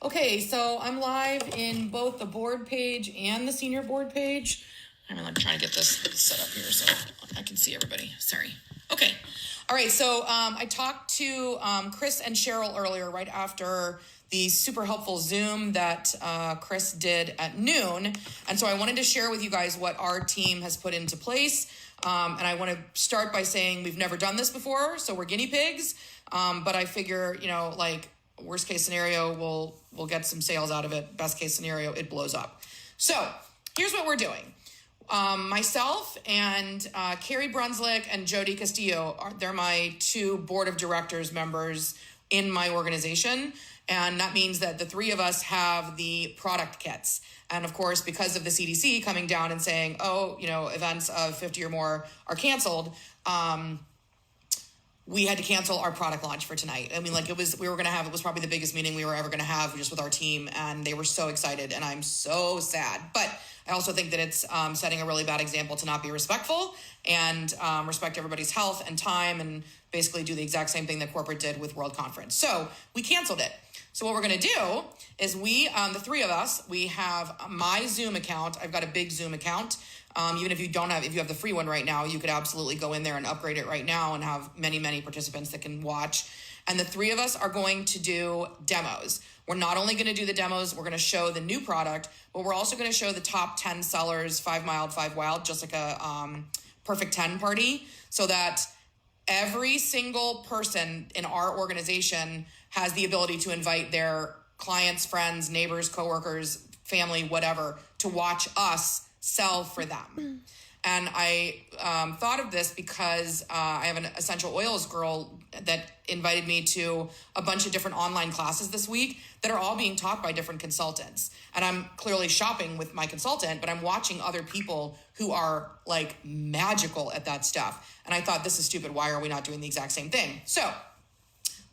Okay, so I'm live in both the board page and the senior board page. I'm trying to get this set up here so I can see everybody. Sorry. Okay. All right, so I talked to Chris and Cheryl earlier, right after the super helpful Zoom that Chris did at noon. And so I wanted to share with you guys what our team has put into place. And I want to start by saying we've never done this before, so we're guinea pigs. But I figure, worst case scenario, we'll get some sales out of it. Best case scenario, it blows up. So here's what we're doing. Myself and Carrie Brunslick and Jody Castillo, they're my two board of directors members in my organization. And that means that the three of us have the product kits. And of course, because of the CDC coming down and saying, events of 50 or more are canceled, we had to cancel our product launch for tonight. I mean, it was probably the biggest meeting we were ever going to have just with our team. And they were so excited and I'm so sad. But I also think that it's setting a really bad example to not be respectful and respect everybody's health and time and basically do the exact same thing that corporate did with World Conference. So we canceled it. So what we're going to do is the three of us, we have my Zoom account. I've got a big Zoom account. Even if you have the free one right now, you could absolutely go in there and upgrade it right now and have many, many participants that can watch. And the three of us are going to do demos. We're not only going to do the demos, we're going to show the new product, but we're also going to show the top 10 sellers, 5 mild, 5 wild, just like a perfect 10 party, so that every single person in our organization has the ability to invite their clients, friends, neighbors, coworkers, family, whatever, to watch us sell for them. And I thought of this because I have an essential oils girl that invited me to a bunch of different online classes this week that are all being taught by different consultants. And I'm clearly shopping with my consultant, but I'm watching other people who are magical at that stuff. And I thought, this is stupid. Why are we not doing the exact same thing? So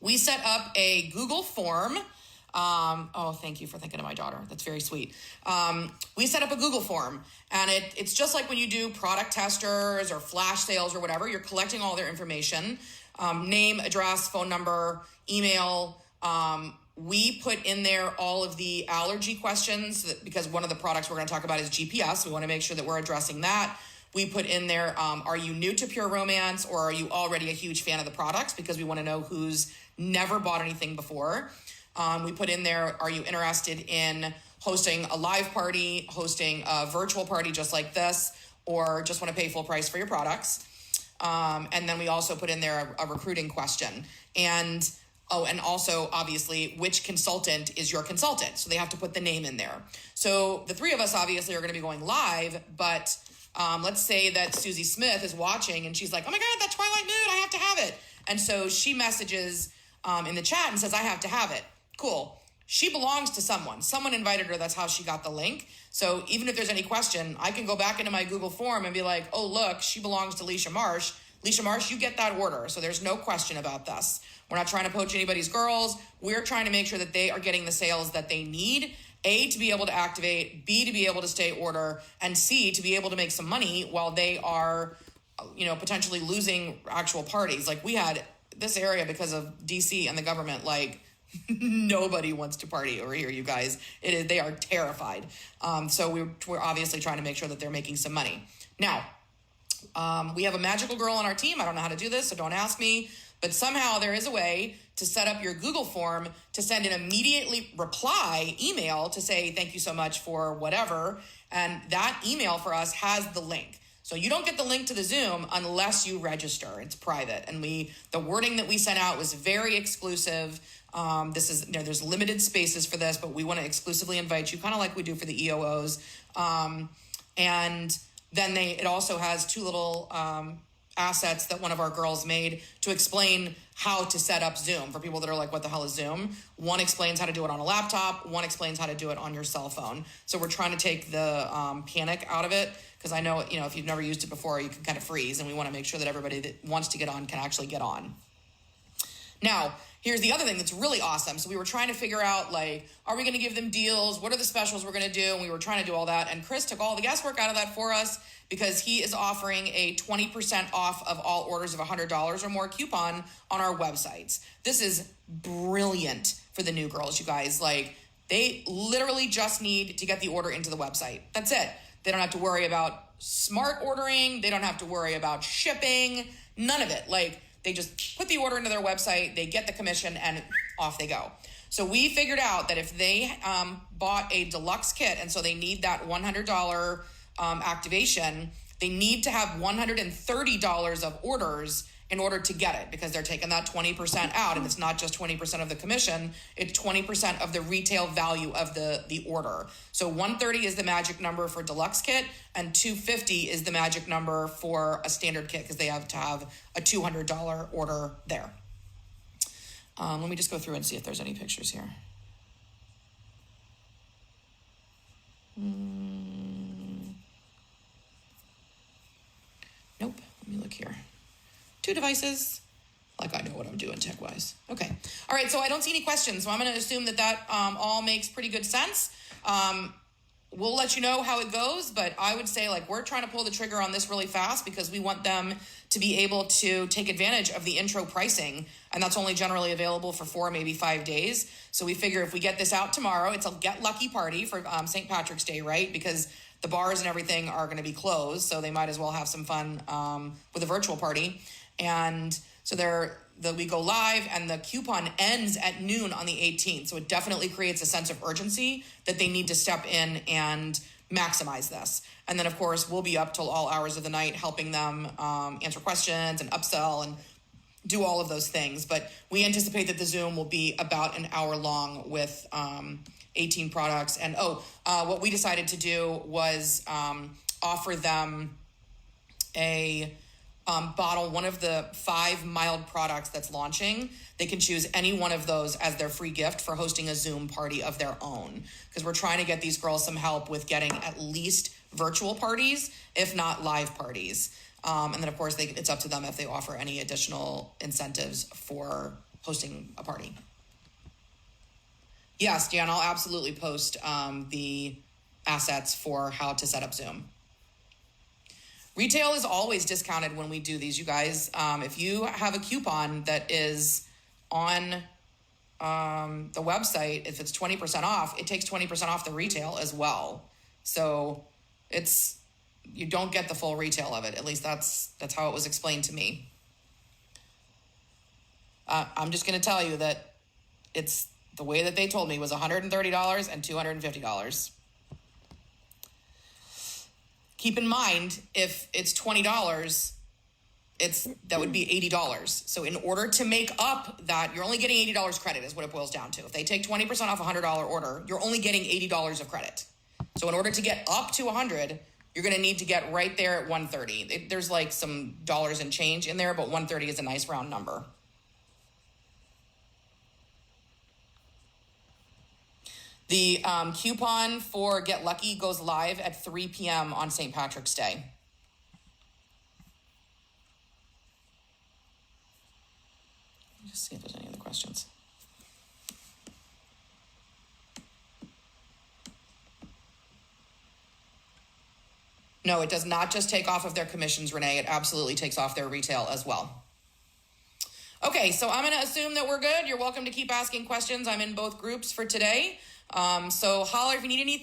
we set up a Google form. Thank you for thinking of my daughter. That's very sweet. We set up a Google form, and it's just like when you do product testers or flash sales or whatever, you're collecting all their information, name, address, phone number, email. We put in there all of the allergy questions because one of the products we're going to talk about is GPS. We want to make sure that we're addressing that. We put in there, are you new to Pure Romance or are you already a huge fan of the products? Because we want to know who's never bought anything before. We put in there, are you interested in hosting a live party, hosting a virtual party just like this, or just want to pay full price for your products? And then we also put in there a recruiting question. And also, obviously, which consultant is your consultant? So they have to put the name in there. So the three of us obviously are going to be going live, but let's say that Susie Smith is watching and she's like, oh my God, that Twilight Mood, I have to have it. And so she messages in the chat and says, I have to have it. Cool. She belongs to someone. Someone invited her. That's how she got the link. So even if there's any question, I can go back into my Google form and be like, oh, look, she belongs to Leisha Marsh. Leisha Marsh, you get that order. So there's no question about this. We're not trying to poach anybody's girls. We're trying to make sure that they are getting the sales that they need. A, to be able to activate, B, to be able to stay order, and C, to be able to make some money while they are, potentially losing actual parties. We had this area because of DC and the government, nobody wants to party over here, you guys. They are terrified. So we're obviously trying to make sure that they're making some money. Now, we have a magical girl on our team. I don't know how to do this, so don't ask me. But somehow there is a way to set up your Google form to send an immediately reply email to say, thank you so much for whatever. And that email for us has the link. So you don't get the link to the Zoom unless you register. It's private. And the wording that we sent out was very exclusive. There's limited spaces for this, but we want to exclusively invite you, kind of like we do for the EOOs. And then it also has two little assets that one of our girls made to explain how to set up Zoom for people that are like, what the hell is Zoom? One explains how to do it on a laptop. One explains how to do it on your cell phone. So we're trying to take the panic out of it, because I know, if you've never used it before, you can kind of freeze, and we want to make sure that everybody that wants to get on can actually get on. Now, here's the other thing that's really awesome. So we were trying to figure out, are we going to give them deals? What are the specials we're going to do? And we were trying to do all that. And Chris took all the guesswork out of that for us, because he is offering a 20% off of all orders of $100 or more coupon on our websites. This is brilliant for the new girls, you guys. They literally just need to get the order into the website. That's it. They don't have to worry about smart ordering. They don't have to worry about shipping. None of it. Like, they just put the order into their website, they get the commission, and off they go. So we figured out that if they bought a deluxe kit, and so they need that $100 activation, they need to have $130 of orders in order to get it, because they're taking that 20% out, and it's not just 20% of the commission, it's 20% of the retail value of the order. So 130 is the magic number for deluxe kit, and 250 is the magic number for a standard kit, because they have to have a $200 order there. Let me just go through and see if there's any pictures here. Nope. Let me look here. 2 devices. Like I know what I'm doing tech-wise. Okay. All right, so I don't see any questions, so I'm going to assume that all makes pretty good sense. We'll let you know how it goes, but I would say, like, we're trying to pull the trigger on this really fast because we want them to be able to take advantage of the intro pricing, and that's only generally available for 4, maybe 5 days. So we figure if we get this out tomorrow, it's a get lucky party for St. Patrick's Day, right? Because the bars and everything are going to be closed, so they might as well have some fun with a virtual party. And so we go live, and the coupon ends at noon on the 18th. So it definitely creates a sense of urgency that they need to step in and maximize this. And then, of course, we'll be up till all hours of the night helping them answer questions and upsell and do all of those things. But we anticipate that the Zoom will be about an hour long with 18 products. And what we decided to do was offer them a bottle, one of the 5 mild products that's launching. They can choose any one of those as their free gift for hosting a Zoom party of their own, because we're trying to get these girls some help with getting at least virtual parties, if not live parties. And then, of course, it's up to them if they offer any additional incentives for hosting a party. Yes, Dan, I'll absolutely post the assets for how to set up Zoom. Retail is always discounted when we do these, you guys. If you have a coupon that is on the website, if it's 20% off, it takes 20% off the retail as well. So you don't get the full retail of it. At least that's how it was explained to me. I'm just going to tell you that it's the way that they told me was $130 and $250. Keep in mind, if it's $20, that would be $80. So in order to make up that, you're only getting $80 credit is what it boils down to. If they take 20% off a $100 order, you're only getting $80 of credit. So in order to get up to $100, you're going to need to get right there at $130. There's like some dollars and change in there, but $130 is a nice round number. The coupon for Get Lucky goes live at 3 p.m. on St. Patrick's Day. Let me just see if there's any other questions. No, it does not just take off of their commissions, Renee. It absolutely takes off their retail as well. Okay, so I'm going to assume that we're good. You're welcome to keep asking questions. I'm in both groups for today. So holler if you need anything.